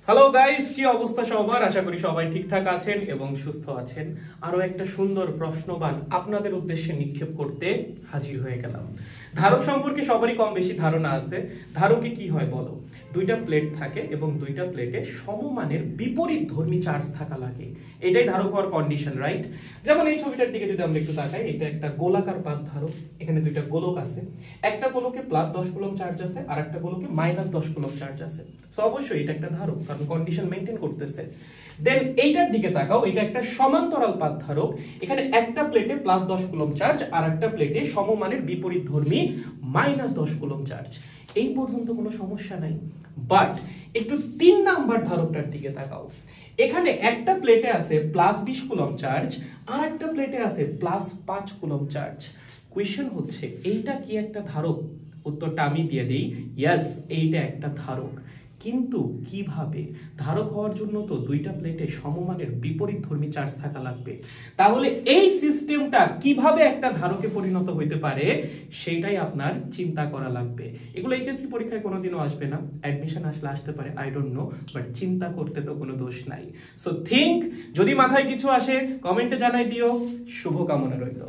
Hello guys, কি অবস্থা সবার? আশা করি সবাই ঠিকঠাক আছেন এবং সুস্থ আছেন। আরো একটা সুন্দর প্রশ্নবান আপনাদের উদ্দেশ্যে নিক্ষেপ করতে হাজির হয়ে গেলাম। ধারক সম্পর্কে সবারই কম বেশি ধারণা আছে। ধারকে কি হয় বলো? দুইটা প্লেট থাকে এবং দুইটা প্লেটে সমমানের বিপরীত ধর্মী চার্জ থাকা লাগে। এটাই ধারক হওয়ার কন্ডিশন, রাইট? যেমন এই ছবিটার দিকে যদি আমরা একটু তাকাই, এটা একটা গোলাকার পাত ধারক। এখানে দুইটা গোলক আছে, একটা গোলকে +10 কুলম্ব চার্জ আছে আর একটা গোলকে -10 কুলম্ব চার্জ আছে। সো অবশ্যই এটা একটা ধারক, কারণ কন্ডিশন মেইনটেইন করতেছে। দেন এইটার দিকে তাকাও, এটা একটা সমান্তরাল পাত ধারক। এখানে একটা প্লেটে +10 কুলম্ব চার্জ আর একটা প্লেটে সমমানের বিপরীত ধর্মী -10 কুলম্ব চার্জ। এই পর্যন্ত কোনো সমস্যা নাই। বাট একটু 3 নাম্বার ধারকটার দিকে তাকাও। এখানে একটা প্লেটে আছে +20 কুলম্ব চার্জ আর একটা প্লেটে আছে +5 কুলম্ব চার্জ। কোয়েশ্চেন হচ্ছে এইটা কি একটা ধারক? উত্তরটা আমি দিয়ে দিই, ইয়েস, এইটা একটা ধারক। কিন্তু কিভাবে? ধারক হওয়ার জন্য তো দুইটা প্লেটে সমমানের বিপরীত ধর্মী চার্জ থাকা লাগবে। তাহলে এই সিস্টেমটা কিভাবে একটা ধারকে পরিণত হইতে পারে সেটাই আপনার চিন্তা করা লাগবে। এগুলো এইচএসসি পরীক্ষায় কোনোদিনও আসবে না, অ্যাডমিশন আসলে আসতে পারে, আই ডোন্ট নো, বাট চিন্তা করতে তো কোনো দোষ নাই। সো থিঙ্ক, যদি মাথায় কিছু আসে কমেন্টে জানাই দিও। শুভকামনা রইল।